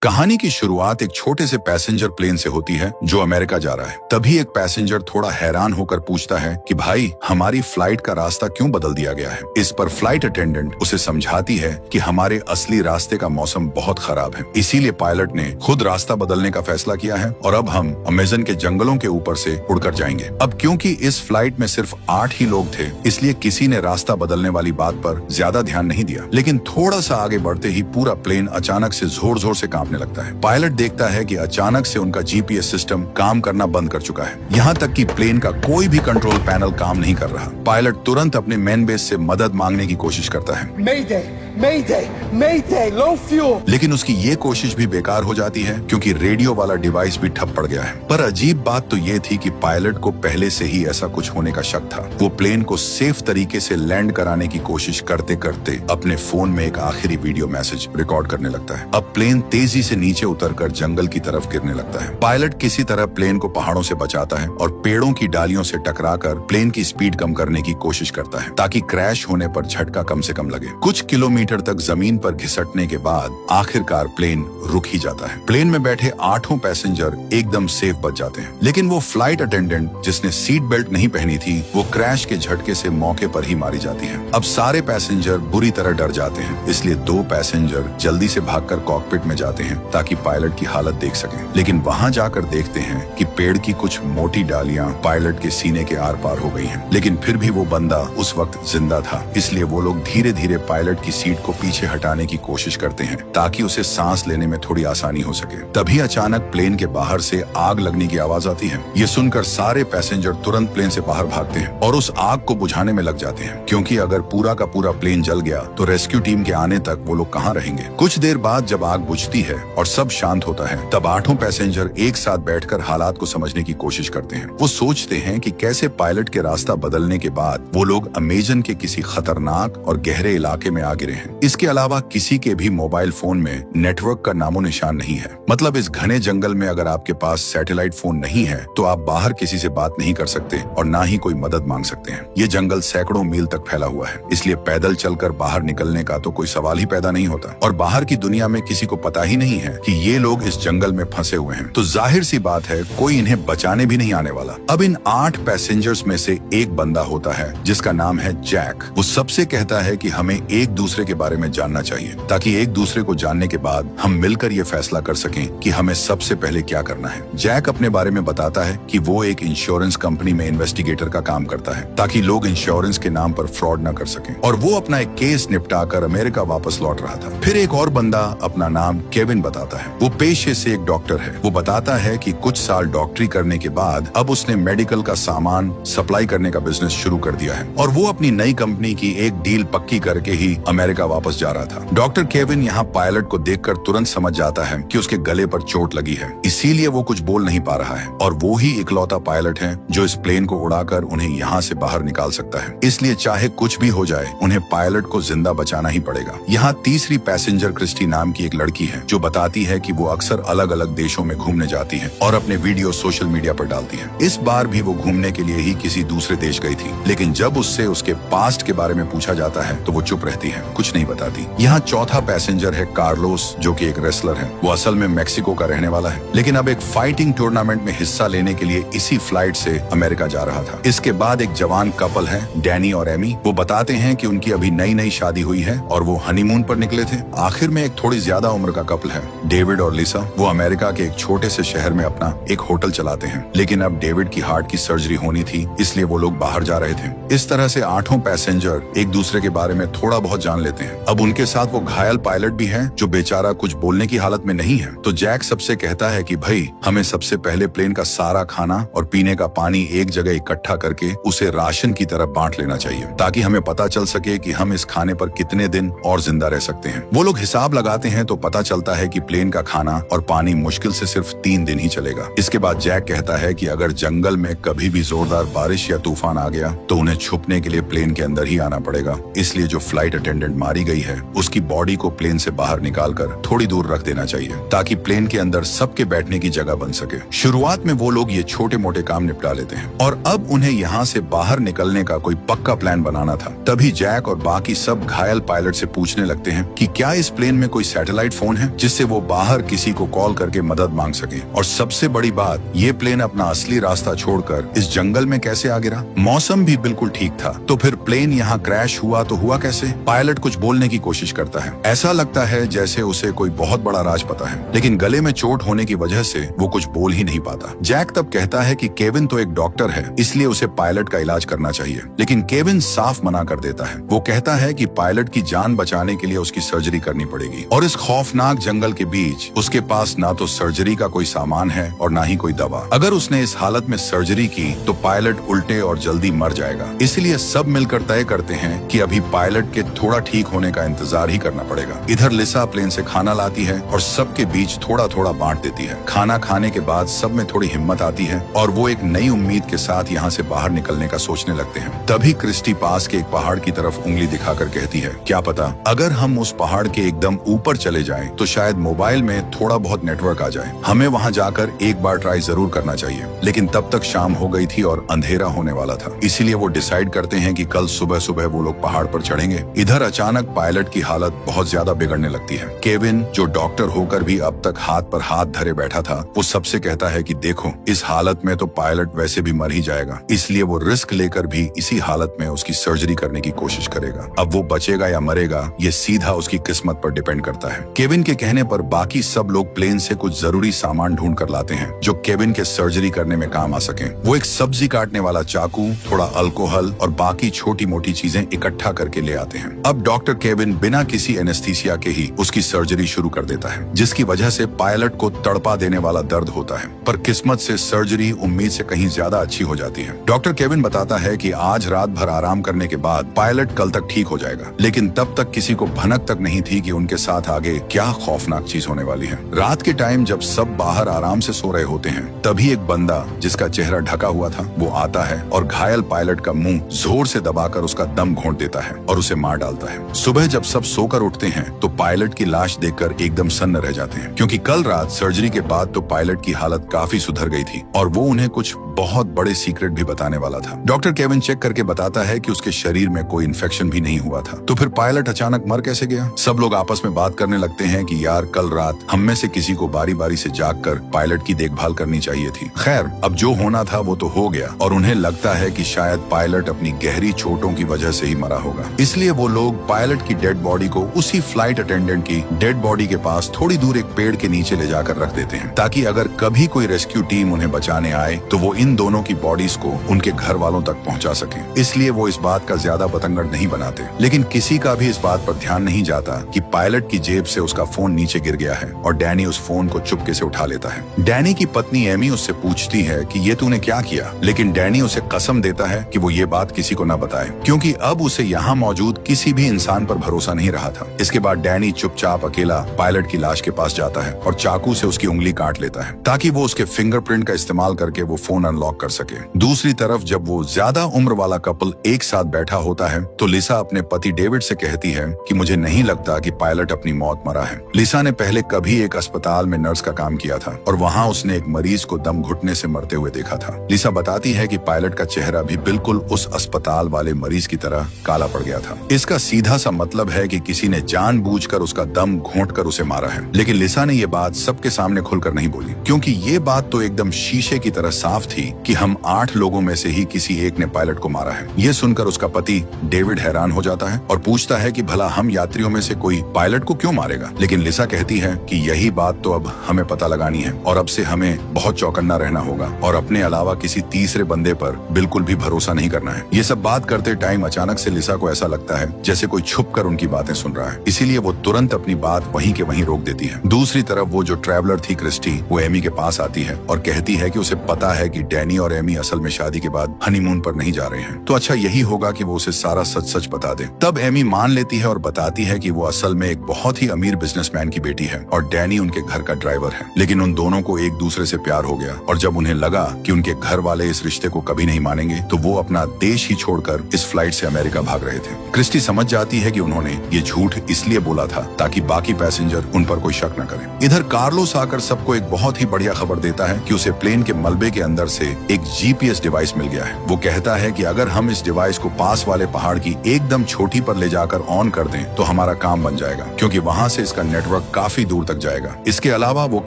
कहानी की शुरुआत एक छोटे से पैसेंजर प्लेन से होती है जो अमेरिका जा रहा है। तभी एक पैसेंजर थोड़ा हैरान होकर पूछता है कि भाई, हमारी फ्लाइट का रास्ता क्यों बदल दिया गया है। इस पर फ्लाइट अटेंडेंट उसे समझाती है कि हमारे असली रास्ते का मौसम बहुत खराब है, इसीलिए पायलट ने खुद रास्ता बदलने का फैसला किया है और अब हम अमेज़न के जंगलों के ऊपर से उड़कर जाएंगे। अब क्योंकि इस फ्लाइट में सिर्फ 8 ही लोग थे, इसलिए किसी ने रास्ता बदलने वाली बात पर ज्यादा ध्यान नहीं दिया। लेकिन थोड़ा सा आगे बढ़ते ही पूरा प्लेन अचानक से जोर जोर से कांपने लगता है। पायलट देखता है कि अचानक से उनका जीपीएस सिस्टम काम करना बंद कर चुका है। यहाँ तक कि प्लेन का कोई भी कंट्रोल पैनल काम नहीं कर रहा। पायलट तुरंत अपने मेन बेस से मदद मांगने की कोशिश करता है। Mayday, low fuel। लेकिन उसकी ये कोशिश भी बेकार हो जाती है क्योंकि रेडियो वाला डिवाइस भी ठप पड़ गया है। पर अजीब बात तो ये थी कि पायलट को पहले से ही ऐसा कुछ होने का शक था। वो प्लेन को सेफ तरीके से लैंड कराने की कोशिश करते करते अपने फोन में एक आखिरी वीडियो मैसेज रिकॉर्ड करने लगता है। अब प्लेन तेजी से नीचे उतरकर जंगल की तरफ गिरने लगता है। पायलट किसी तरह प्लेन को पहाड़ों से बचाता है और पेड़ों की डालियों से टकराकर प्लेन की स्पीड कम करने की कोशिश करता है ताकि क्रैश होने पर झटका कम से कम लगे। कुछ किलोमीटर तक जमीन पर घिसटने के बाद आखिरकार प्लेन रुक ही जाता है। प्लेन में बैठे 8 पैसेंजर एकदम सेफ बच जाते हैं, लेकिन वो फ्लाइट अटेंडेंट जिसने सीट बेल्ट नहीं पहनी थी, वो क्रैश के झटके से मौके पर ही मारी जाती है। अब सारे पैसेंजर बुरी तरह डर जाते हैं, इसलिए 2 पैसेंजर जल्दी से भागकर कॉकपिट में जाते हैं ताकि पायलट की हालत देख सकें। लेकिन वहां जाकर देखते हैं कि पेड़ की कुछ मोटी डालियां पायलट के सीने के आर पार हो गई हैं। लेकिन फिर भी वो बंदा उस वक्त जिंदा था, इसलिए वो लोग धीरे धीरे पायलट की सीट को पीछे हटाने की कोशिश करते हैं ताकि उसे सांस लेने में थोड़ी आसानी हो सके। तभी अचानक प्लेन के बाहर से आग लगने की आवाज आती है। ये सुनकर सारे पैसेंजर तुरंत प्लेन से बाहर भागते हैं और उस आग को बुझाने में लग जाते हैं, क्योंकि अगर पूरा का पूरा प्लेन जल गया तो रेस्क्यू टीम के आने तक वो लोग कहाँ रहेंगे। कुछ देर बाद जब आग बुझती है और सब शांत होता है, तब 8 पैसेंजर एक साथ बैठकर हालात को समझने की कोशिश करते हैं। वो सोचते हैं कि कैसे पायलट के रास्ता बदलने के बाद वो लोग अमेज़न के किसी खतरनाक और गहरे इलाके में आ गिरे हैं। इसके अलावा किसी के भी मोबाइल फोन में नेटवर्क का नामो निशान नहीं है। मतलब इस घने जंगल में अगर आपके पास सैटेलाइट फोन नहीं है तो आप बाहर किसी से बात नहीं कर सकते और ना ही कोई मदद मांग सकते हैं। ये जंगल सैकड़ों मील तक फैला हुआ है, इसलिए पैदल चलकर बाहर निकलने का तो कोई सवाल ही पैदा नहीं होता। और बाहर की दुनिया में किसी को पता ही नहीं है कि ये लोग इस जंगल में फंसे हुए हैं, तो जाहिर सी बात है कोई इन्हें बचाने भी नहीं आने वाला। अब इन 8 पैसेंजर्स में से एक बंदा होता है जिसका नाम है जैक। वो सबसे कहता है कि हमें एक दूसरे के बारे में जानना चाहिए ताकि एक दूसरे को जानने के बाद हम मिलकर ये फैसला कर सकें कि हमें सबसे पहले क्या करना है। जैक अपने बारे में बताता है कि वो एक इंश्योरेंस कंपनी में इन्वेस्टिगेटर का काम करता है ताकि लोग इंश्योरेंस के नाम पर फ्रॉड न कर सकें, और वो अपना एक केस निपटाकर अमेरिका वापस लौट रहा था। फिर एक और बंदा अपना नाम केविन बताता है। वो पेशे से एक डॉक्टर है। वो बताता है कि कुछ साल डॉक्टरी करने के बाद अब उसने मेडिकल का सामान सप्लाई करने का बिजनेस शुरू कर दिया है और वो अपनी नई कंपनी की एक डील पक्की करके ही अमेरिका वापस जा रहा था। डॉक्टर केविन यहाँ पायलट को देखकर तुरंत समझ जाता है कि उसके गले पर चोट लगी है, इसीलिए वो कुछ बोल नहीं पा रहा है और वो ही इकलौता पायलट है जो इस प्लेन को उड़ाकर उन्हें यहाँ से बाहर निकाल सकता है। इसलिए चाहे कुछ भी हो जाए, उन्हें पायलट को जिंदा बचाना ही पड़ेगा। यहाँ तीसरी पैसेंजर क्रिस्टी नाम की एक लड़की है जो बताती है कि वो अक्सर अलग अलग देशों में घूमने जाती है और अपने वीडियो सोशल मीडिया पर डालती है। इस बार भी वो घूमने के लिए ही किसी दूसरे देश गई थी, लेकिन जब उससे उसके पास्ट के बारे में पूछा जाता है तो वो चुप रहती है, कुछ नहीं बताती। यहाँ चौथा पैसेंजर है कार्लोस, जो कि एक रेसलर है। वो असल में मेक्सिको का रहने वाला है, लेकिन अब एक फाइटिंग टूर्नामेंट में हिस्सा लेने के लिए इसी फ्लाइट से अमेरिका जा रहा था। इसके बाद एक जवान कपल है, डैनी और एमी। वो बताते हैं कि उनकी अभी नई नई शादी हुई है और वो हनीमून पर निकले थे। आखिर में एक थोड़ी ज्यादा उम्र का कपल है, डेविड और लिसा। वो अमेरिका के एक छोटे से शहर में अपना एक होटल चलाते हैं, लेकिन अब डेविड की हार्ट की सर्जरी होनी थी, इसलिए वो लोग बाहर जा रहे थे। इस तरह से 8 पैसेंजर एक दूसरे के बारे में थोड़ा बहुत जान लेते हैं। अब उनके साथ वो घायल पायलट भी है जो बेचारा कुछ बोलने की हालत में नहीं है। तो जैक सबसे कहता है कि भाई, हमें सबसे पहले प्लेन का सारा खाना और पीने का पानी एक जगह इकट्ठा करके उसे राशन की तरह बांट लेना चाहिए ताकि हमें पता चल सके कि हम इस खाने पर कितने दिन और जिंदा रह सकते हैं। वो लोग हिसाब लगाते हैं तो पता चलता है कि प्लेन का खाना और पानी मुश्किल से सिर्फ 3 दिन ही चलेगा। इसके बाद जैक कहता है कि अगर जंगल में कभी भी जोरदार बारिश या तूफान आ गया तो उन्हें छुपने के लिए प्लेन के अंदर ही आना पड़ेगा, इसलिए जो फ्लाइट अटेंडेंट मारी गई है उसकी बॉडी को प्लेन से बाहर निकालकर थोड़ी दूर रख देना चाहिए ताकि प्लेन के अंदर सबके बैठने की जगह बन सके। शुरुआत में वो लोग ये छोटे मोटे काम निपटा लेते हैं और अब उन्हें यहाँ से बाहर निकलने का कोई पक्का प्लान बनाना था। तभी जैक और बाकी सब घायल पायलट से पूछने लगते हैं कि क्या इस प्लेन में कोई सैटेलाइट फोन है जिससे वो बाहर किसी को कॉल करके मदद मांग सके। और सबसे बड़ी बात, ये प्लेन अपना असली रास्ता छोड़कर इस जंगल में कैसे आ गिरा। मौसम भी बिल्कुल ठीक था, तो फिर प्लेन यहाँ क्रैश हुआ तो हुआ कैसे। पायलट कुछ बोलने की कोशिश करता है, ऐसा लगता है जैसे उसे कोई बहुत बड़ा राज पता है, लेकिन गले में चोट होने की वजह से वो कुछ बोल ही नहीं पाता। जैक तब कहता है कि केविन तो एक डॉक्टर है, इसलिए उसे पायलट का इलाज करना चाहिए, लेकिन केविन साफ मना कर देता है। वो कहता है कि पायलट की जान बचाने के लिए उसकी सर्जरी करनी पड़ेगी और इस खौफनाक जंगल के बीच उसके पास ना तो सर्जरी का कोई सामान है और ना ही कोई दवा। अगर उसने इस हालत में सर्जरी की तो पायलट उल्टे और जल्दी मर जाएगा। इसलिए सब मिलकर तय करते हैं कि अभी पायलट के थोड़ा ठीक होने का इंतजार ही करना पड़ेगा। इधर लिसा प्लेन से खाना लाती है और सबके बीच थोड़ा थोड़ा बांट देती है। खाना खाने के बाद सब में थोड़ी हिम्मत आती है और वो एक नई उम्मीद के साथ यहाँ से बाहर निकलने का सोचने लगते हैं। तभी क्रिस्टी पास के एक पहाड़ की तरफ उंगली दिखाकर कहती है, क्या पता अगर हम उस पहाड़ के एकदम ऊपर चले जाएं तो शायद मोबाइल में थोड़ा बहुत नेटवर्क आ जाए। हमें वहां जाकर एक बार ट्राई जरूर करना चाहिए। लेकिन तब तक शाम हो गई थी और अंधेरा होने वाला था, इसीलिए वो डिसाइड करते हैं कि कल सुबह सुबह वो लोग पहाड़ पर चढ़ेंगे। इधर अचानक पायलट की हालत बहुत ज्यादा बिगड़ने लगती है। केविन, जो डॉक्टर होकर भी अब तक हाथ पर हाथ धरे बैठा था, वो सबसे कहता है कि देखो इस हालत में तो पायलट वैसे भी मर ही जाएगा, इसलिए वो रिस्क लेकर भी इसी हालत में उसकी सर्जरी करने की कोशिश करेगा। अब वो बचेगा या मरेगा ये सीधा उसकी किस्मत पर डिपेंड करता है। केविन के कहने पर बाकी सब लोग प्लेन से कुछ जरूरी सामान ढूंढ कर लाते हैं जो केविन के सर्जरी करने में काम आ सके। वो एक सब्जी काटने वाला चाकू, थोड़ा अल्कोहल और बाकी छोटी मोटी चीजें इकट्ठा करके ले आते हैं। अब डॉक्टर केविन बिना किसी एनेस्थीसिया के ही उसकी सर्जरी शुरू कर देता है, जिसकी वजह से पायलट को तड़पा देने वाला दर्द होता है, पर किस्मत से सर्जरी उम्मीद से कहीं ज्यादा अच्छी हो जाती है। डॉक्टर केविन बताता है कि आज रात भर आराम करने के बाद पायलट कल तक ठीक हो जाएगा, लेकिन तब तक किसी को भनक तक नहीं थी कि उनके साथ आगे क्या खौफनाक चीज होने वाली है। रात के टाइम जब सब बाहर आराम से सो रहे होते हैं, तभी एक बंदा जिसका चेहरा ढका हुआ था वो आता है और घायल पायलट का मुंह जोर से दबाकर उसका दम घोंट देता है और उसे मार डालता है। सुबह जब सब सोकर उठते हैं तो पायलट की लाश देखकर एकदम सन्न रह जाते हैं, क्योंकि कल रात सर्जरी के बाद तो पायलट की हालत काफी सुधर गई थी और वो उन्हें कुछ बहुत बड़े सीक्रेट भी बताने वाला था। डॉक्टर केविन चेक करके बताता है कि उसके शरीर में कोई इन्फेक्शन भी नहीं हुआ था। तो फिर पायलट अचानक मर कैसे गया? सब लोग आपस में बात करने लगते हैं कि यार कल रात हम में से किसी को बारी बारी से जागकर पायलट की देखभाल करनी चाहिए थी। खैर, अब जो होना था वो तो हो गया और उन्हें लगता है कि शायद पायलट अपनी गहरी चोटों की वजह से ही मरा होगा। इसलिए वो लोग पायलट की डेड बॉडी को उसी फ्लाइट अटेंडेंट की डेड बॉडी के पास थोड़ी दूर एक पेड़ के नीचे ले जाकर रख देते हैं, ताकि अगर कभी कोई रेस्क्यू टीम उन्हें बचाने आए तो वो इन दोनों की बॉडीज को उनके घर वालों तक पहुंचा सके। इसलिए वो इस बात का ज्यादा बतंगड़ नहीं बनाते, लेकिन किसी का भी इस बात पर ध्यान नहीं जाता कि पायलट की जेब से उसका फोन नीचे गिर गया है और डैनी उस फोन को चुपके से उठा लेता है। डैनी की पत्नी एमी उससे पूछती है कि ये तूने क्या किया, लेकिन डैनी उसे कसम देता है कि वो ये बात किसी को न बताए, क्योंकि अब उसे यहाँ मौजूद किसी भी इंसान पर भरोसा नहीं रहा था। इसके बाद डैनी चुपचाप अकेला पायलट की लाश के पास जाता है और चाकू से उसकी उंगली काट लेता है, ताकि वो उसके फिंगरप्रिंट का इस्तेमाल करके वो फोन अनलॉक कर सके। दूसरी तरफ जब वो ज्यादा उम्र वाला कपल एक साथ बैठा होता है तो लिसा अपने पति डेविड से कहती है कि मुझे नहीं लगता कि पायलट अपनी मौत मरा है। लिसा ने पहले कभी एक अस्पताल में नर्स का काम किया था और वहाँ उसने एक मरीज को दम घुटने से मरते हुए देखा था। लिसा बताती है कि पायलट का चेहरा भी बिल्कुल उस अस्पताल वाले मरीज की तरह काला पड़ गया था। इसका सीधा सा मतलब है कि किसी ने जानबूझकर उसका दम घोंटकर उसे मारा है। लेकिन लिसा ने ये बात सबके सामने खुलकर नहीं बोली, क्योंकि ये बात तो एकदम शीशे की तरह साफ थी कि हम 8 लोगों में से ही किसी एक ने पायलट को मारा है। ये सुनकर उसका पति डेविड हैरान हो जाता है और पूछता है कि भला हम यात्रियों में से कोई पायलट को क्यों मारेगा। लेकिन लिसा कहती है कि यही बात तो अब हमें पता लगानी है और अब से हमें बहुत चौकन्ना रहना होगा और अपने अलावा किसी तीसरे बंदे पर बिल्कुल भी भरोसा नहीं करना है। ये सब बात करते टाइम अचानक से लिसा को ऐसा लगता है जैसे कोई छुप कर उनकी बातें सुन रहा है, इसीलिए वो तुरंत अपनी बात वहीं के वहीं रोक देती है। दूसरी तरफ वो जो ट्रैवलर थी क्रिस्टी, वो एमी के पास आती है और कहती है कि उसे पता है कि डैनी और एमी असल में शादी के बाद हनीमून पर नहीं जा रहे हैं, तो अच्छा यही होगा कि वो उसे सारा सच सच बता दे। तब एमी मान लेती है और बताती है कि वो असल में एक बहुत ही अमीर बिजनेसमैन की बेटी है और डैनी उनके घर का ड्राइवर है। लेकिन उन दोनों को एक दूसरे से प्यार हो गया और जब उन्हें लगा कि उनके घर वाले इस रिश्ते को कभी नहीं मानेंगे तो वो अपना देश ही छोड़कर इस फ्लाइट से अमेरिका भाग रहे थे। क्रिस्टी समझ जाती बताती है कि उन्होंने ये झूठ इसलिए बोला था ताकि बाकी पैसेंजर उन पर कोई शक न करें। इधर कार्लोस आकर सबको एक बहुत ही बढ़िया खबर देता है कि उसे प्लेन के मलबे के अंदर से एक जीपीएस डिवाइस मिल गया है। वो कहता है कि अगर हम इस डिवाइस को पास वाले पहाड़ की एकदम छोटी पर ले जाकर ऑन कर दें तो हमारा काम बन जाएगा, क्योंकि वहां से इसका नेटवर्क काफी दूर तक जाएगा। इसके अलावा वो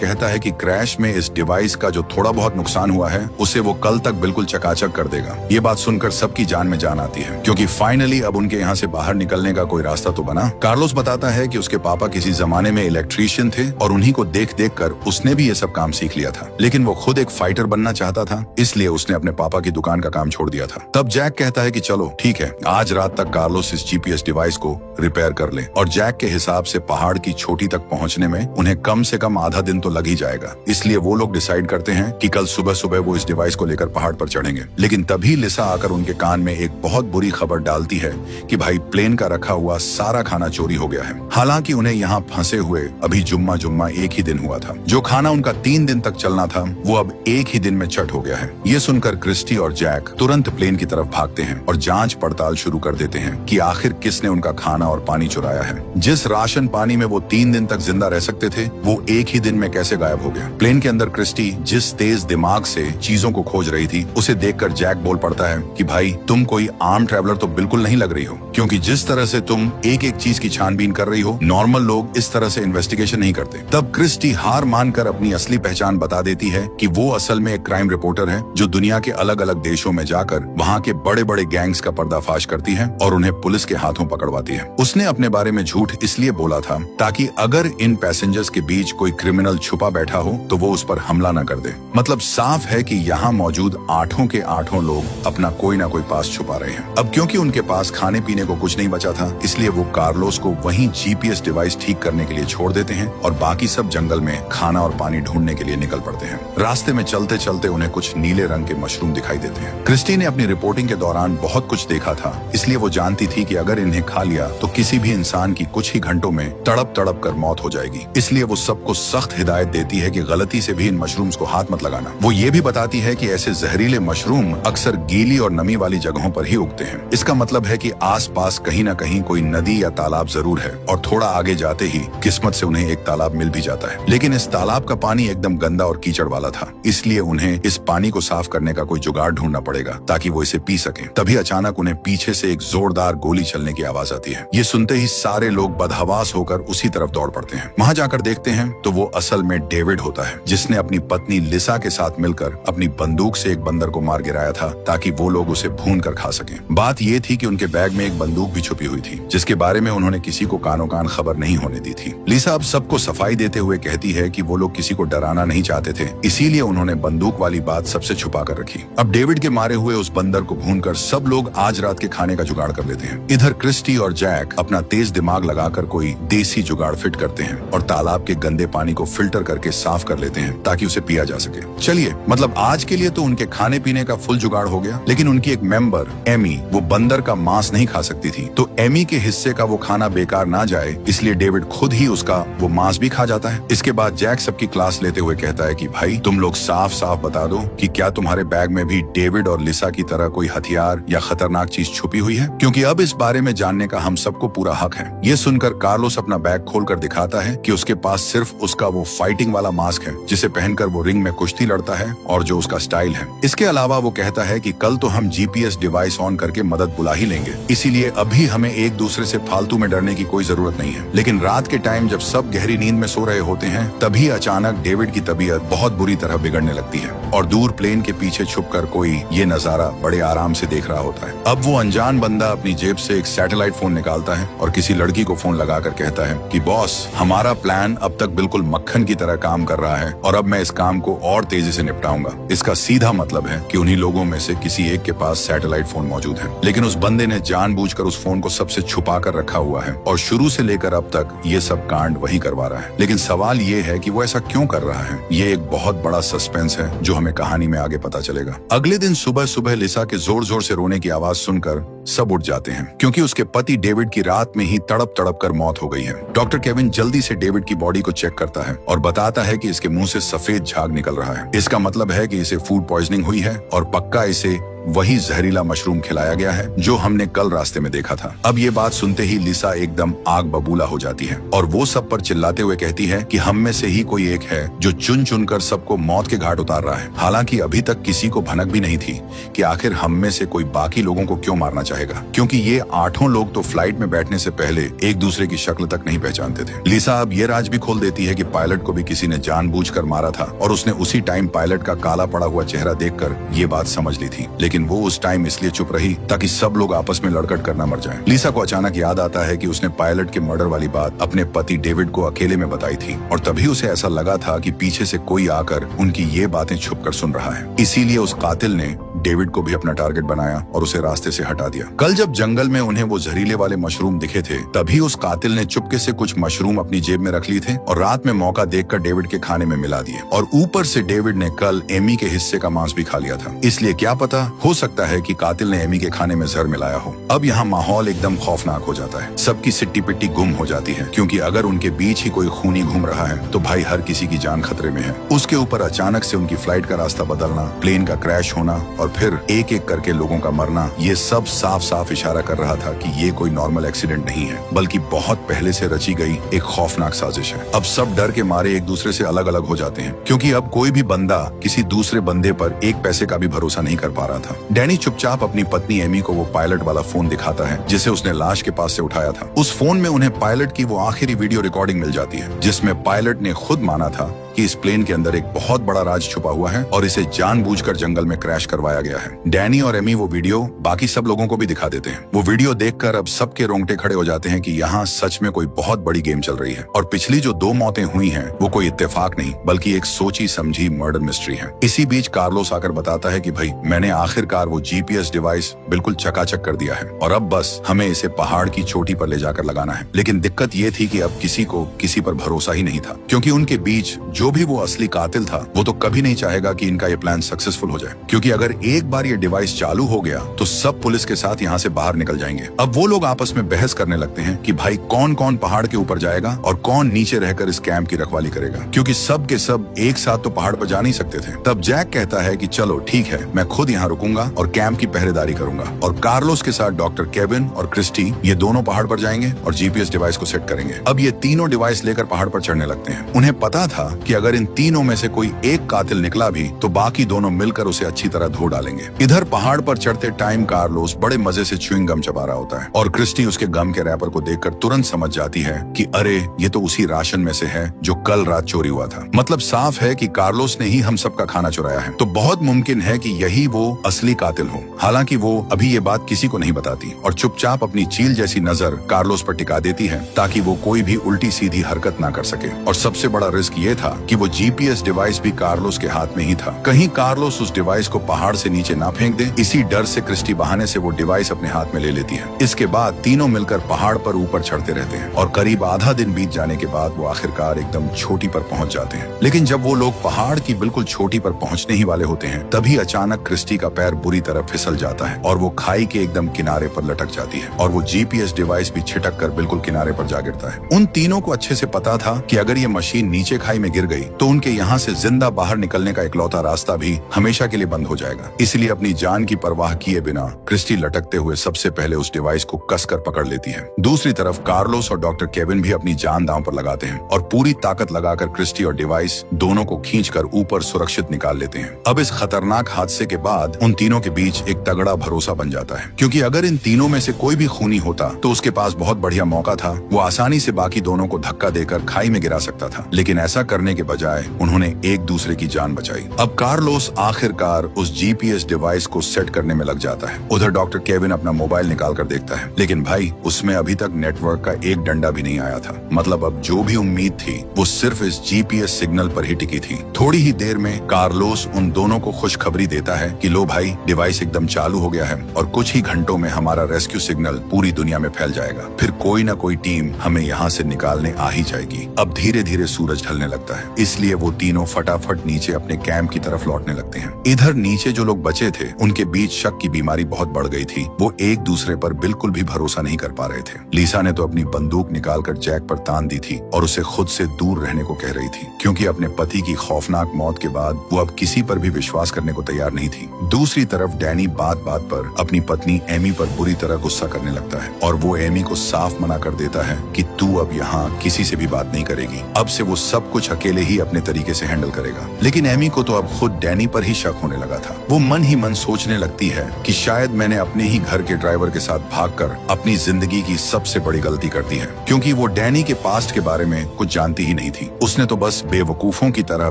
कहता है कि क्रैश में इस डिवाइस का जो थोड़ा बहुत नुकसान हुआ है उसे वो कल तक बिल्कुल चकाचक कर देगा। ये बात सुनकर सबकी जान में जान आती है, क्योंकि फाइनली अब उनके यहाँ से बाहर निकलने का कोई रास्ता तो बना। कार्लोस बताता है कि उसके पापा किसी जमाने में इलेक्ट्रीशियन थे और उन्हीं को देख देख कर उसने भी ये सब काम सीख लिया था, लेकिन वो खुद एक फाइटर बनना चाहता था, इसलिए उसने अपने पापा की दुकान का काम छोड़ दिया था। तब जैक कहता है कि चलो ठीक है, आज रात तक कार्लोस इस जीपीएस डिवाइस को रिपेयर कर ले। और जैक के हिसाब से पहाड़ की चोटी तक पहुंचने में उन्हें कम से कम आधा दिन तो लग ही जाएगा, इसलिए वो लोग डिसाइड करते हैं कि कल सुबह सुबह वो इस डिवाइस को लेकर पहाड़ पर चढ़ेंगे। लेकिन तभी लिसा आकर उनके कान में एक बहुत बुरी खबर डालती है कि भाई प्लेन का रखा हुआ सारा खाना चोरी हो गया है। हालांकि उन्हें यहाँ फंसे हुए अभी जुम्मा एक ही दिन हुआ था। जो खाना उनका 3 दिन तक चलना था वो अब एक ही दिन में चट हो गया है। ये सुनकर क्रिस्टी और जैक तुरंत प्लेन की तरफ भागते हैं और जांच पड़ताल शुरू कर देते हैं कि आखिर किसने उनका खाना और पानी चुराया है। जिस राशन पानी में वो 3 दिन तक जिंदा रह सकते थे वो एक ही दिन में कैसे गायब हो गया। प्लेन के अंदर क्रिस्टी जिस तेज दिमाग से चीजों को खोज रही थी उसे देखकर जैक बोल पड़ता है कि भाई तुम कोई आर्म ट्रैवलर तो बिल्कुल नहीं लग रही हो, क्योंकि जिस तरह से तुम एक एक चीज की छानबीन कर रही हो नॉर्मल लोग इस तरह से इन्वेस्टिगेशन नहीं करते। तब क्रिस्टी हार मानकर अपनी असली पहचान बता देती है कि वो असल में एक क्राइम रिपोर्टर है जो दुनिया के अलग अलग देशों में जाकर वहाँ के बड़े बड़े गैंग्स का पर्दाफाश करती है और उन्हें पुलिस के हाथों पकड़वाती है। उसने अपने बारे में झूठ इसलिए बोला था ताकि अगर इन पैसेंजर्स के बीच कोई क्रिमिनल छुपा बैठा हो तो वो उस पर हमला न कर दे। मतलब साफ है कि यहाँ मौजूद 8 के 8 लोग अपना कोई ना कोई पास छुपा रहे हैं। अब क्योंकि उनके पास खाने पीने को कुछ नहीं बचा था इसलिए वो कार्लोस को वहीं जीपीएस डिवाइस ठीक करने के लिए छोड़ देते हैं और बाकी सब जंगल में खाना और पानी ढूंढने के लिए निकल पड़ते हैं। रास्ते में चलते चलते उन्हें कुछ नीले रंग के मशरूम दिखाई देते हैं। क्रिस्टी ने अपनी रिपोर्टिंग के दौरान बहुत कुछ देखा था, इसलिए वो जानती थी कि अगर इन्हें खा लिया तो किसी भी इंसान की कुछ ही घंटों में तड़प तड़प कर मौत हो जाएगी। इसलिए वो सबको सख्त हिदायत देती है कि गलती से भी इन मशरूम्स को हाथ मत लगाना। वो ये भी बताती है कि ऐसे जहरीले मशरूम अक्सर गीली और नमी वाली जगहों पर ही उगते हैं। इसका मतलब है कि आसपास कहीं न कहीं कोई नदी या तालाब जरूर है और थोड़ा आगे जाते ही किस्मत से उन्हें एक तालाब मिल भी जाता है। लेकिन इस तालाब का पानी एकदम गंदा और कीचड़ वाला था, इसलिए उन्हें इस पानी को साफ करने का कोई जुगाड़ ढूंढना पड़ेगा ताकि वो इसे पी सकें। तभी अचानक उन्हें पीछे से एक जोरदार गोली चलने की आवाज आती है। ये सुनते ही सारे लोग बदहवास होकर उसी तरफ दौड़ पड़ते हैं। वहां जाकर देखते हैं तो वो असल में डेविड होता है, जिसने अपनी पत्नी लिसा के साथ मिलकर अपनी बंदूक से एक बंदर को मार गिराया था ताकि वो लोग उसे भून कर खा सकें। बात ये थी कि उनके बैग में एक बंदूक भी छुपी हुई थी जिसके बारे में उन्होंने किसी को कानो कान खबर नहीं होने दी थी। लिसा अब सबको सफाई देते हुए कहती है कि वो लोग किसी को डराना नहीं चाहते थे, इसीलिए उन्होंने बंदूक वाली बात सबसे छुपा कर रखी। अब डेविड के मारे हुए उस बंदर को भूनकर सब लोग आज रात के खाने का जुगाड़ कर लेते हैं। इधर क्रिस्टी और जैक अपना तेज दिमाग लगाकर कोई देसी जुगाड़ फिट करते हैं और तालाब के गंदे पानी को फिल्टर करके साफ कर लेते हैं ताकि उसे पिया जा सके। चलिए, मतलब आज के लिए तो उनके खाने पीने का फुल जुगाड़ हो गया, लेकिन उनकी एक मेंबर एमी वो बंदर का मांस नहीं खा सकती थी, तो एमी के हिस्से का वो खाना बेकार ना जाए इसलिए डेविड खुद ही उसका वो मांस भी खा जाता है। इसके बाद जैक सबकी क्लास लेते हुए कहता है कि भाई तुम लोग साफ साफ बता दो कि क्या तुम्हारे बैग में भी डेविड और लिसा की तरह कोई हथियार या खतरनाक चीज छुपी हुई है, क्योंकि अब इस बारे में जानने का हम सबको पूरा हक है। ये सुनकर कार्लोस अपना बैग खोलकर दिखाता है कि उसके पास सिर्फ उसका वो फाइटिंग वाला मास्क है जिसे पहनकर वो रिंग में कुश्ती लड़ता है और जो उसका स्टाइल है। इसके अलावा वो कहता है कि कल तो हम जीपीएस डिवाइस ऑन करके मदद बुला ही लेंगे, इसीलिए अभी हमें एक दूसरे से फालतू में डरने की कोई जरूरत नहीं है। लेकिन रात के टाइम जब सब गहरी नींद में सो रहे होते हैं तभी अचानक डेविड की तबीयत बहुत बुरी तरह बिगड़ने लगती है और दूर प्लेन के पीछे छुपकर कोई ये नजारा बड़े आराम से देख रहा होता है। अब वो अनजान बंदा अपनी जेब से एक सैटेलाइट फोन निकालता है और किसी लड़की को फोन लगाकर कहता है कि बॉस, हमारा प्लान अब तक बिल्कुल मक्खन की तरह काम कर रहा है और अब मैं इस काम को और तेजी से निपटाऊंगा। इसका सीधा मतलब है कि उन्हीं लोगों में से किसी एक के पास सैटेलाइट फोन मौजूद है, लेकिन उस बंदे ने जानबूझकर उस फोन को सबसे छुपा कर रखा हुआ है और शुरू से लेकर अब तक ये सब कांड वही करवा रहा है। लेकिन सवाल ये है कि वो ऐसा क्यों कर रहा है। ये एक बहुत बड़ा सस्पेंस है जो हमें कहानी में आगे पता चलेगा। अगले दिन सुबह सुबह लिसा के जोर जोर से रोने की आवाज सुनकर सब उठ जाते हैं, क्योंकि उसके पति डेविड की रात में ही तड़प तड़प कर मौत हो गई है। डॉक्टर केविन जल्दी से डेविड की बॉडी को चेक करता है और बताता है कि इसके मुंह से सफेद झाग निकल रहा है। इसका मतलब है कि इसे फूड पॉइजनिंग हुई है और पक्का इसे वही जहरीला मशरूम खिलाया गया है जो हमने कल रास्ते में देखा था। अब ये बात सुनते ही लिसा एकदम आग बबूला हो जाती है और वो सब पर चिल्लाते हुए कहती है कि हम में से ही कोई एक है जो चुन चुनकर सबको मौत के घाट उतार रहा है। हालांकि अभी तक किसी को भनक भी नहीं थी कि आखिर हम में से कोई बाकी लोगों को क्यों मारना चाहेगा, क्योंकि ये 8 लोग तो फ्लाइट में बैठने से पहले एक दूसरे की शक्ल तक नहीं पहचानते थे। लिसा अब ये राज भी खोल देती है कि पायलट को भी किसी ने जानबूझकर मारा था और उसने उसी टाइम पायलट का काला पड़ा हुआ चेहरा देखकर ये बात समझ ली थी, लेकिन वो उस टाइम इसलिए चुप रही ताकि सब लोग आपस में लड़कट करना मर जाएं। लिसा को अचानक याद आता है कि उसने पायलट के मर्डर वाली बात अपने पति डेविड को अकेले में बताई थी और तभी उसे ऐसा लगा था कि पीछे से कोई आकर उनकी ये बातें छुपकर सुन रहा है। इसीलिए उस कातिल ने डेविड को भी अपना टारगेट बनाया और उसे रास्ते से हटा दिया। कल जब जंगल में उन्हें वो जहरीले वाले मशरूम दिखे थे तभी उस कातिल ने चुपके से कुछ मशरूम अपनी जेब में रख ली थे और रात में मौका देखकर डेविड के खाने में मिला दिए और ऊपर से डेविड ने कल एमी के हिस्से का मांस भी खा लिया था। इसलिए क्या पता, हो सकता है कि कातिल ने एमी के खाने में जहर मिलाया हो। अब यहाँ माहौल एकदम खौफनाक हो जाता है, सबकी सिट्टी पिट्टी गुम हो जाती है क्योंकि अगर उनके बीच ही कोई खूनी घूम रहा है तो भाई हर किसी की जान खतरे में है। उसके ऊपर अचानक से उनकी फ्लाइट का रास्ता बदलना, प्लेन का क्रैश होना और फिर एक एक करके लोगों का मरना, ये सब साफ साफ इशारा कर रहा था कि ये कोई नॉर्मल एक्सीडेंट नहीं है बल्कि बहुत पहले से रची गई एक खौफनाक साजिश है। अब सब डर के मारे एक दूसरे से अलग अलग हो जाते हैं क्योंकि अब कोई भी बंदा किसी दूसरे बंदे पर एक पैसे का भी भरोसा नहीं कर पा रहा था। डैनी चुपचाप अपनी पत्नी एमी को वो पायलट वाला फोन दिखाता है जिसे उसने लाश के पास से उठाया था। उस फोन में उन्हें पायलट की वो आखिरी वीडियो रिकॉर्डिंग मिल जाती है जिसमें पायलट ने खुद माना था कि इस प्लेन के अंदर एक बहुत बड़ा राज छुपा हुआ है और इसे जानबूझकर जंगल में क्रैश करवाया गया है। डैनी और एमी वो वीडियो बाकी सब लोगों को भी दिखा देते हैं। वो वीडियो देखकर अब सबके रोंगटे खड़े हो जाते हैं कि यहाँ सच में कोई बहुत बड़ी गेम चल रही है और पिछली जो 2 मौतें हुई हैं वो कोई इत्तेफाक नहीं बल्कि एक सोची समझी मर्डर मिस्ट्री है। इसी बीच कार्लोस आकर बताता है कि भाई मैंने आखिरकार वो जीपीएस डिवाइस बिल्कुल चकाचक कर दिया है और अब बस हमें इसे पहाड़ की चोटी पर ले जाकर लगाना है। लेकिन दिक्कत ये थी कि अब किसी को किसी पर भरोसा ही नहीं था क्योंकि उनके बीच जो भी वो असली कातिल था वो तो कभी नहीं चाहेगा कि इनका ये प्लान सक्सेसफुल हो जाए, क्योंकि अगर एक बार ये डिवाइस चालू हो गया तो सब पुलिस के साथ यहाँ से बाहर निकल जाएंगे। अब वो लोग आपस में बहस करने लगते हैं कि भाई कौन कौन पहाड़ के ऊपर जाएगा और कौन नीचे रहकर इस कैंप की रखवाली करेगा, क्योंकि सब के सब एक साथ तो पहाड़ पर जा नहीं सकते थे। तब जैक कहता है कि चलो ठीक है, मैं खुद यहाँ रुकूंगा और कैंप की पहरेदारी करूंगा और कार्लोस के साथ डॉक्टर केविन और क्रिस्टी ये दोनों पहाड़ पर जाएंगे और जीपीएस डिवाइस को सेट करेंगे। अब ये तीनों डिवाइस लेकर पहाड़ पर चढ़ने लगते हैं। उन्हें पता था कि अगर इन तीनों में से कोई एक कातिल निकला भी तो बाकी दोनों मिलकर उसे अच्छी तरह धो डालेंगे। इधर पहाड़ पर चढ़ते टाइम कार्लोस बड़े मजे से च्युइंग गम चबा रहा होता है और क्रिस्टी उसके गम के रैपर को देखकर तुरंत समझ जाती है कि अरे ये तो उसी राशन में से है जो कल रात चोरी हुआ था। मतलब साफ है कि कार्लोस ने ही हम सबका खाना चुराया है, तो बहुत मुमकिन है कि यही वो असली कातिल हो। हालांकि वो अभी ये बात किसी को नहीं बताती और चुपचाप अपनी चील जैसी नजर कार्लोस पर टिका देती है ताकि वो कोई भी उल्टी सीधी हरकत ना कर सके। और सबसे बड़ा रिस्क ये था कि वो जीपीएस डिवाइस भी कार्लोस के हाथ में ही था। कहीं कार्लोस उस डिवाइस को पहाड़ से नीचे ना फेंक दे। इसी डर से क्रिस्टी बहाने से वो डिवाइस अपने हाथ में ले लेती है। इसके बाद तीनों मिलकर पहाड़ पर ऊपर चढ़ते रहते हैं और करीब आधा दिन बीत जाने के बाद वो आखिरकार एकदम चोटी पर पहुंच जाते हैं। लेकिन जब वो लोग पहाड़ की बिल्कुल चोटी पर पहुंचने ही वाले होते हैं तभी अचानक क्रिस्टी का पैर बुरी तरह फिसल जाता है और वो खाई के एकदम किनारे पर लटक जाती है और वो जीपीएस डिवाइस भी छिटक कर बिल्कुल किनारे पर जा गिरता है। उन तीनों को अच्छे से पता था कि अगर ये मशीन नीचे खाई में गिर गई तो उनके यहाँ से जिंदा बाहर निकलने का इकलौता रास्ता भी हमेशा के लिए बंद हो जाएगा। इसलिए अपनी जान की परवाह किए बिना क्रिस्टी लटकते हुए सबसे पहले उस डिवाइस को कसकर पकड़ लेती है। दूसरी तरफ कार्लोस और डॉक्टर केविन भी अपनी जान दांव पर लगाते हैं और पूरी ताकत लगाकर क्रिस्टी और डिवाइस दोनों को खींचकर ऊपर सुरक्षित निकाल लेते हैं। अब इस खतरनाक हादसे के बाद उन तीनों के बीच एक तगड़ा भरोसा बन जाता है, क्योंकि अगर इन तीनों में से कोई भी खूनी होता तो उसके पास बहुत बढ़िया मौका था, वो आसानी से बाकी दोनों को धक्का देकर खाई में गिरा सकता था। लेकिन ऐसा करने के बजाय उन्होंने एक दूसरे की जान बचाई। अब कार्लोस आखिरकार उस जीपीएस डिवाइस को सेट करने में लग जाता है। उधर डॉक्टर केविन अपना मोबाइल निकाल कर देखता है, लेकिन भाई उसमें अभी तक नेटवर्क का एक डंडा भी नहीं आया था। मतलब अब जो भी उम्मीद थी वो सिर्फ इस जीपीएस सिग्नल पर ही टिकी थी। थोड़ी ही देर में कार्लोस उन दोनों को खुशखबरी देता है कि लो भाई, डिवाइस एकदम चालू हो गया है और कुछ ही घंटों में हमारा रेस्क्यू सिग्नल पूरी दुनिया में फैल जाएगा। फिर कोई ना कोई टीम हमें यहाँ से निकालने आ ही जाएगी। अब धीरे धीरे सूरज ढलने लगता है इसलिए वो तीनों फटाफट नीचे अपने कैंप की तरफ लौटने लगते हैं। इधर नीचे जो लोग बचे थे उनके बीच शक की बीमारी बहुत बढ़ गई थी। वो एक दूसरे पर बिल्कुल भी भरोसा नहीं कर पा रहे थे। लीसा ने तो अपनी बंदूक निकालकर जैक पर तान दी थी और उसे खुद से दूर रहने को कह रही थी, क्योंकि अपने पति की खौफनाक मौत के बाद वो अब किसी पर भी विश्वास करने को तैयार नहीं थी। दूसरी तरफ डैनी बात बात पर अपनी पत्नी एमी पर बुरी तरह गुस्सा करने लगता है और वो एमी को साफ मना कर देता है कि तू अब यहाँ किसी से भी बात नहीं करेगी। अब से वो सब कुछ अकेले ही अपने तरीके से हैंडल करेगा। लेकिन एमी को तो अब खुद डैनी पर ही शक होने लगा था। वो मन ही मन सोचने लगती है कि शायद मैंने अपने ही घर के ड्राइवर के साथ भागकर अपनी जिंदगी की सबसे बड़ी गलती कर दी है, क्योंकि वो डैनी के पास्ट के बारे में कुछ जानती ही नहीं थी। उसने तो बस बेवकूफों की तरह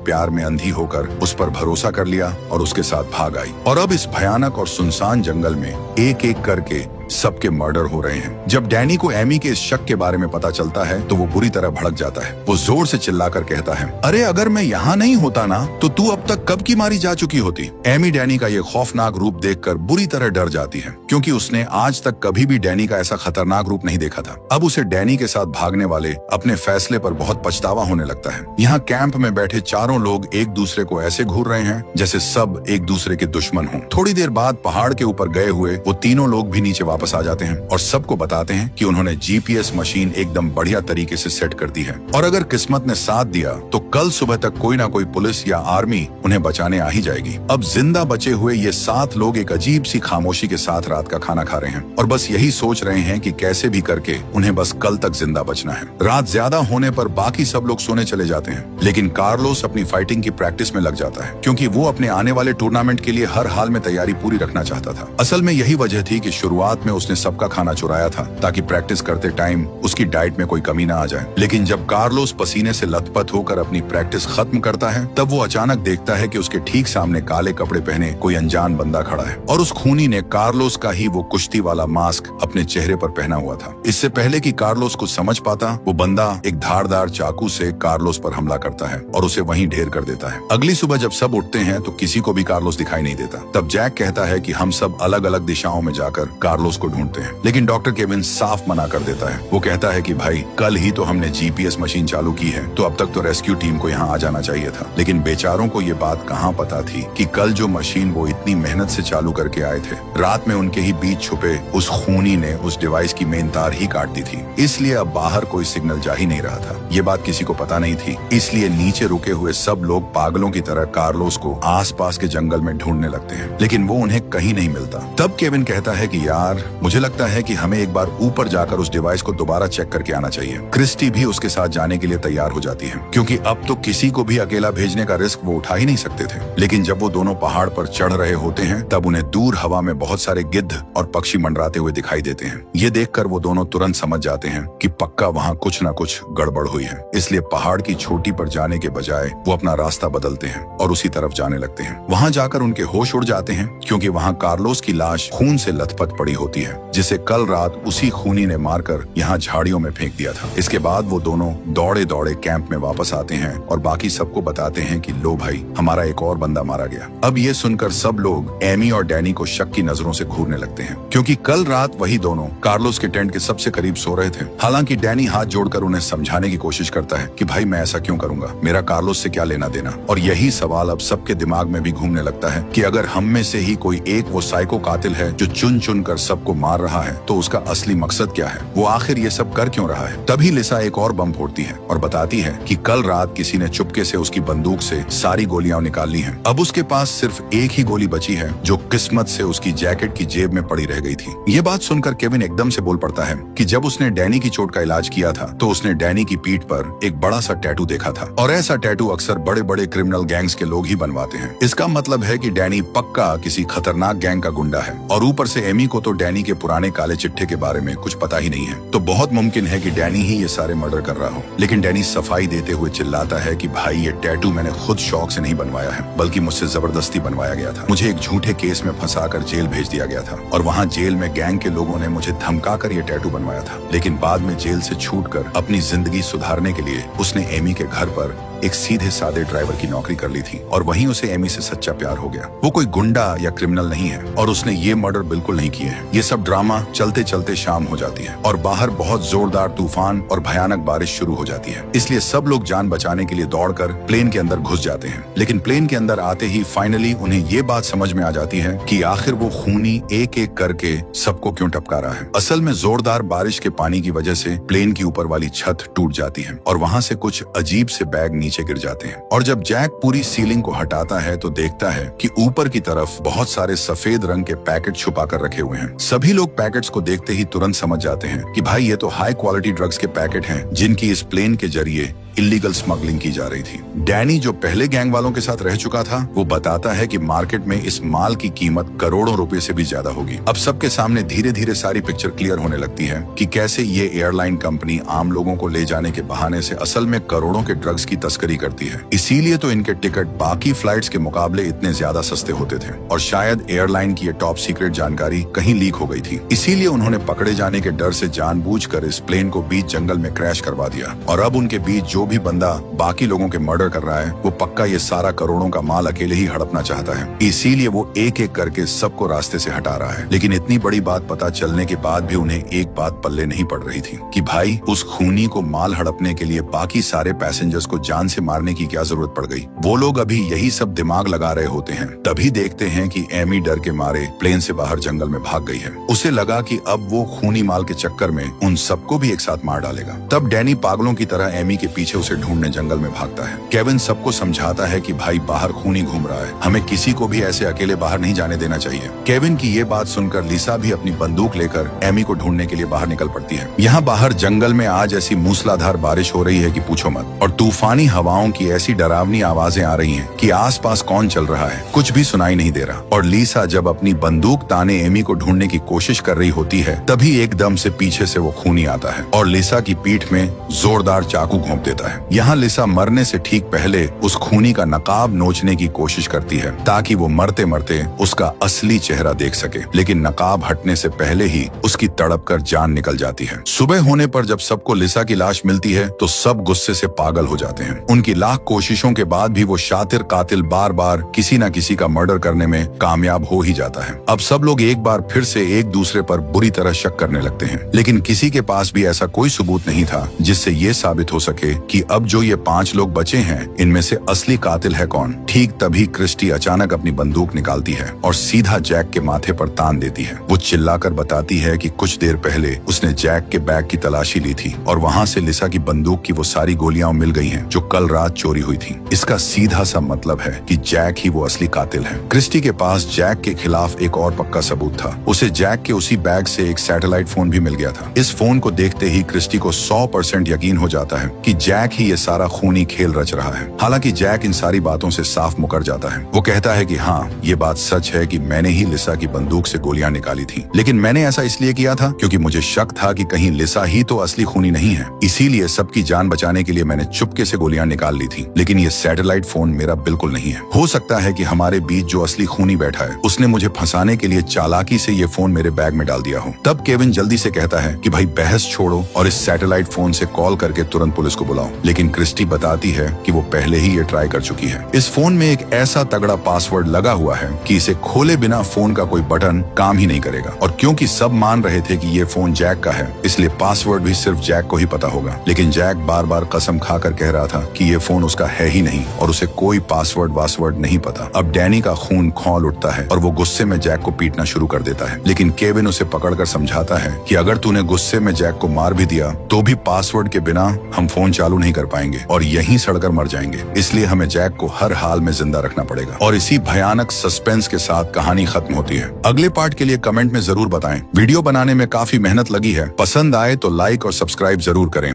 प्यार में अंधी होकर उस पर भरोसा कर लिया और उसके साथ भाग आई। और अब इस भयानक और सुनसान जंगल में एक एक करके सबके मर्डर हो रहे हैं। जब डैनी को एमी के इस शक के बारे में पता चलता है तो वो बुरी तरह भड़क जाता है। वो जोर से चिल्लाकर कहता है, अरे अगर मैं यहाँ नहीं होता ना तो तू अब तक कब की मारी जा चुकी होती। एमी डैनी का ये खौफनाक रूप देखकर बुरी तरह डर जाती है, क्योंकि उसने आज तक कभी भी डैनी का ऐसा खतरनाक रूप नहीं देखा था। अब उसे डैनी के साथ भागने वाले अपने फैसले पर बहुत पछतावा होने लगता है। यहाँ कैंप में बैठे चारों लोग एक दूसरे को ऐसे घूर रहे हैं जैसे सब एक दूसरे के दुश्मन हों। थोड़ी देर बाद पहाड़ के ऊपर गए हुए वो तीनों लोग भी नीचे वापस आ जाते हैं और सबको बताते हैं कि उन्होंने जीपीएस मशीन एकदम बढ़िया तरीके से सेट कर दी है और अगर किस्मत ने साथ दिया तो कल सुबह तक कोई ना कोई पुलिस या आर्मी उन्हें बचाने आ ही जाएगी। अब जिंदा बचे हुए ये 7 लोग एक अजीब सी खामोशी के साथ रात का खाना खा रहे हैं और बस यही सोच रहे हैं कि कैसे भी करके उन्हें बस कल तक जिंदा बचना है। रात ज्यादा होने पर बाकी सब लोग सोने चले जाते हैं, लेकिन कार्लोस अपनी फाइटिंग की प्रैक्टिस में लग जाता है, क्योंकि वो अपने आने वाले टूर्नामेंट के लिए हर हाल में तैयारी पूरी रखना चाहता था। असल में यही वजह थी कि शुरुआत में उसने सबका खाना चुराया था ताकि प्रैक्टिस करते टाइम उसकी डाइट में कोई कमी ना आ जाए। लेकिन जब कार्लोस पसीने से लथपथ होकर अपनी प्रैक्टिस खत्म करता है तब वो अचानक देखता है कि उसके ठीक सामने काले कपड़े पहने कोई अनजान बंदा खड़ा है और उस खूनी ने कार्लोस का ही वो कुश्ती वाला मास्क अपने चेहरे पर पहना हुआ था। इससे पहले कि कार्लोस कुछ समझ पाता, वो बंदा एक धारदार चाकू से कार्लोस पर हमला करता है और उसे वहीं ढेर कर देता है। अगली सुबह जब सब उठते हैं तो किसी को भी कार्लोस दिखाई नहीं देता। तब जैक कहता है कि हम सब अलग अलग दिशाओं में जाकर कार्लोस को ढूंढते हैं, लेकिन डॉक्टर केविन साफ मना कर देता है। वो कहता है कि भाई कल ही तो हमने जीपीएस मशीन चालू की है, तो अब तक तो रेस्क्यू टीम को यहाँ आ जाना चाहिए था। लेकिन बेचारों को ये बात कहाँ पता थी कि कल जो मशीन वो इतनी मेहनत से चालू करके आए थे, रात में उनके ही बीच छुपे उस खूनी ने उस डिवाइस की मेन तार ही काट दी थी। इसलिए अब बाहर कोई सिग्नल जा ही नहीं रहा था। ये बात किसी को पता नहीं थी, इसलिए नीचे रुके हुए सब लोग पागलों की तरह कार्लोस को आसपास के जंगल में ढूंढने लगते हैं, लेकिन वो उन्हें कहीं नहीं मिलता। तब केविन कहता है कि यार मुझे लगता है कि हमें एक बार ऊपर जाकर उस डिवाइस को दोबारा चेक करके आना चाहिए। क्रिस्टी भी उसके साथ जाने के लिए तैयार हो जाती है, क्योंकि अब तो किसी को भी अकेला भेजने का रिस्क वो उठा ही नहीं सकते थे। लेकिन जब वो दोनों पहाड़ पर चढ़ रहे होते हैं तब उन्हें दूर हवा में बहुत सारे गिद्ध और पक्षी मंडराते हुए दिखाई देते हैं। ये देखकर वो दोनों तुरंत समझ जाते हैं कि पक्का वहाँ कुछ न कुछ गड़बड़ हुई है। इसलिए पहाड़ की चोटी पर जाने के बजाय वो अपना रास्ता बदलते हैं और उसी तरफ जाने लगते हैं। वहाँ जाकर उनके होश उड़ जाते हैं, क्योंकि वहाँ कार्लोस की लाश खून से लथपथ पड़ी होती है, जिसे कल रात उसी खूनी ने मारकर यहाँ झाड़ियों में फेंक दिया था। इसके बाद वो दोनों दौड़े दौड़े कैंप में वापस आते हैं और बाकी सबको बताते हैं कि लो भाई, हमारा एक और बंदा मारा गया। अब ये सुनकर सब लोग एमी और डैनी को शक की नजरों से घूरने लगते हैं, क्योंकि कल रात वही दोनों कार्लोस के टेंट के सबसे करीब सो रहे थे। हालांकि डैनी हाथ जोड़कर उन्हें समझाने की कोशिश करता है कि भाई मैं ऐसा क्यों करूंगा, मेरा कार्लोस से क्या लेना देना। और यही सवाल अब सबके दिमाग में भी घूमने लगता है कि अगर हम में से ही कोई एक वो साइको कातिल है जो चुन चुन कर सबको मार रहा है, तो उसका असली मकसद क्या है, वो आखिर ये सब कर क्यों रहा है। तभी लिसा एक और बम फोड़ती है और बताती है कि कल रात किसी ने चुपके से उसकी बंदूक से सारी गोलियां निकाल ली हैं। अब उसके पास सिर्फ एक ही गोली बची है, जो किस्मत से उसकी जैकेट की जेब में पड़ी रह गई थी। ये बात सुनकर केविन एकदम से बोल पड़ता है कि जब उसने डैनी की चोट का इलाज किया था तो उसने डैनी की पीठ पर एक बड़ा सा टैटू देखा था, और ऐसा टैटू अक्सर बड़े बड़े क्रिमिनल गैंग्स के लोग ही बनवाते हैं। इसका मतलब है कि डैनी पक्का किसी खतरनाक गैंग का गुंडा है, और ऊपर से एमी को तो डैनी के पुराने काले चिट्ठे के बारे में कुछ पता ही नहीं है। तो बहुत मुमकिन है कि डैनी ही ये सारे मर्डर कर रहा हो। लेकिन डैनी सफाई देते हुए चिल्लाता है कि भाई ये टैटू मैंने खुद शौक से नहीं बनवाया है, बल्कि मुझसे जबरदस्ती बनवाया गया था। मुझे एक झूठे केस में फंसाकर जेल भेज दिया गया था, और वहाँ जेल में गैंग के लोगों ने मुझे धमकाकर ये टैटू बनवाया था। लेकिन बाद में जेल से छूटकर अपनी जिंदगी सुधारने के लिए उसने एमी के घर पर एक सीधे सादे ड्राइवर की नौकरी कर ली थी और वहीं उसे एमी से सच्चा प्यार हो गया। वो कोई गुंडा या क्रिमिनल नहीं है और उसने ये मर्डर बिल्कुल नहीं किए हैं। ये सब ड्रामा चलते चलते शाम हो जाती है और बाहर बहुत जोरदार तूफान और भयानक बारिश शुरू हो जाती है। इसलिए सब लोग जान बचाने के लिए दौड़कर प्लेन के अंदर घुस जाते हैं। लेकिन प्लेन के अंदर आते ही फाइनली उन्हें ये बात समझ में आ जाती है कि आखिर वो खूनी एक एक करके सबको क्यों टपका रहा है। असल में जोरदार बारिश के पानी की वजह से प्लेन की ऊपर वाली छत टूट जाती है और वहां से कुछ अजीब से बैग नीचे गिर जाते हैं। और जब जैक पूरी सीलिंग को हटाता है तो देखता है कि ऊपर की तरफ बहुत सारे सफेद रंग के पैकेट छुपा कर रखे हुए हैं। सभी लोग पैकेट्स को देखते ही तुरंत समझ जाते हैं कि भाई ये तो हाई क्वालिटी ड्रग्स के पैकेट हैं जिनकी इस प्लेन के जरिए इलीगल स्मगलिंग की जा रही थी। डैनी जो पहले गैंग वालों के साथ रह चुका था वो बताता है कि मार्केट में इस माल की कीमत करोड़ों रुपए से भी ज्यादा होगी। अब सबके सामने धीरे धीरे सारी पिक्चर क्लियर होने लगती है कि कैसे ये एयरलाइन कंपनी आम लोगों को ले जाने के बहाने से असल में करोड़ों के ड्रग्स की तस्करी करती है। इसीलिए तो इनके टिकट बाकी फ्लाइट्स के मुकाबले इतने ज्यादा सस्ते होते थे और शायद एयरलाइन की ये टॉप सीक्रेट जानकारी कहीं लीक हो गई थी। इसीलिए उन्होंने पकड़े जाने के डर से जानबूझकर इस प्लेन को बीच जंगल में क्रैश करवा दिया और अब उनके बीच जो भी बंदा बाकी लोगों के मर्डर कर रहा है वो पक्का ये सारा करोड़ों का माल अकेले ही हड़पना चाहता है। इसीलिए वो एक एक करके सबको रास्ते से हटा रहा है। लेकिन इतनी बड़ी बात पता चलने के बाद भी उन्हें एक बात पल्ले नहीं पड़ रही थी कि भाई उस खूनी को माल हड़पने के लिए बाकी सारे पैसेंजर्स को जान से मारने की क्या जरूरत पड़ गई। वो लोग अभी यही सब दिमाग लगा रहे होते हैं तभी देखते हैं कि एमी डर के मारे प्लेन से बाहर जंगल में भाग गई है। उसे लगा कि अब वो खूनी माल के चक्कर में उन सबको भी एक साथ मार डालेगा। तब डैनी पागलों की तरह एमी के पीछे उसे ढूंढने जंगल में भागता है। केविन सबको समझाता है कि भाई बाहर खूनी घूम रहा है, हमें किसी को भी ऐसे अकेले बाहर नहीं जाने देना चाहिए। केविन की ये बात सुनकर लिसा भी अपनी बंदूक लेकर एमी को ढूंढने के लिए बाहर निकल पड़ती है। यहाँ बाहर जंगल में आज ऐसी मूसलाधार बारिश हो रही है कि पूछो मत और तूफानी हवाओं की ऐसी डरावनी आवाजें आ रही हैं कि आसपास कौन चल रहा है कुछ भी सुनाई नहीं दे रहा। और लिसा जब अपनी बंदूक ताने एमी को ढूंढने की कोशिश कर रही होती है तभी एकदम से पीछे से वो खूनी आता है और लिसा की पीठ में जोरदार चाकू घोंप देता है। यहाँ लिसा मरने से ठीक पहले उस खूनी का नकाब नोचने की कोशिश करती है ताकि वो मरते मरते उसका असली चेहरा देख सके। लेकिन नकाब हटने से पहले ही उसकी तड़प कर जान निकल जाती है। सुबह होने पर जब सबको लिसा की लाश मिलती है तो सब गुस्से से पागल हो जाते हैं। उनकी लाख कोशिशों के बाद भी वो शातिर कातिल बार बार किसी न किसी का मर्डर करने में कामयाब हो ही जाता है। अब सब लोग एक बार फिर से एक दूसरे पर बुरी तरह शक करने लगते हैं। लेकिन किसी के पास भी ऐसा कोई सबूत नहीं था जिससे ये साबित हो सके कि अब जो ये 5 लोग बचे हैं इनमें से असली कातिल है कौन। ठीक तभी क्रिस्टी अचानक अपनी बंदूक निकालती है और सीधा जैक के माथे पर तान देती है। वो चिल्लाकर बताती है कि कुछ देर पहले उसने जैक के बैग की तलाशी ली थी और वहाँ से लिसा की बंदूक की वो सारी गोलियां मिल गई हैं जो कल रात चोरी हुई थी। इसका सीधा सा मतलब है कि जैक ही वो असली कातिल है। क्रिस्टी के पास जैक के खिलाफ एक और पक्का सबूत था। उसे जैक के उसी बैग से एक सैटेलाइट फोन भी मिल गया था। इस फोन को देखते ही क्रिस्टी को 100% यकीन हो जाता है कि जैक ही ये सारा खूनी खेल रच रहा है। हालांकि जैक इन सारी बातों से साफ मुकर जाता है। वो कहता है कि हाँ ये बात सच है कि मैंने ही लिसा की बंदूक से गोलियां निकाली थी, लेकिन मैंने ऐसा इसलिए किया था क्योंकि मुझे शक था कि कहीं लिसा ही तो असली खूनी नहीं है। इसीलिए सबकी जान बचाने के लिए मैंने चुपके से गोलियां निकाल ली थी। लेकिन ये सैटेलाइट फोन मेरा बिल्कुल नहीं है। हो सकता है कि हमारे बीच जो असली खूनी बैठा है उसने मुझे फंसाने के लिए चालाकी से ये फोन मेरे बैग में डाल दिया हो। तब केविन जल्दी से कहता है कि भाई बहस छोड़ो और इस सैटेलाइट फोन से कॉल करके तुरंत पुलिस को बुलाओ। लेकिन क्रिस्टी बताती है कि वो पहले ही ये ट्राई कर चुकी है। इस फोन में एक ऐसा तगड़ा पासवर्ड लगा हुआ है कि इसे खोले बिना फोन का कोई बटन काम ही नहीं करेगा। और क्योंकि सब मान रहे थे कि ये फोन जैक का है इसलिए पासवर्ड भी सिर्फ जैक को ही पता होगा। लेकिन जैक बार बार कसम खाकर कह रहा था कि ये फोन उसका है ही नहीं और उसे कोई पासवर्ड नहीं पता। अब डैनी का खून खौल उठता है और वो गुस्से में जैक को पीटना शुरू कर देता है। लेकिन केविन उसे पकड़कर समझाता है कि अगर तूने गुस्से में जैक को मार भी दिया तो भी पासवर्ड के बिना हम फोन चालू नहीं कर पाएंगे और यहीं सड़कर मर जाएंगे। इसलिए हमें जैक को हर हाल में जिंदा रखना पड़ेगा। और इसी भयानक सस्पेंस के साथ कहानी खत्म होती है। अगले पार्ट के लिए कमेंट में जरूर बताएं। वीडियो बनाने में काफी मेहनत लगी है। पसंद आए तो लाइक और सब्सक्राइब जरूर करें।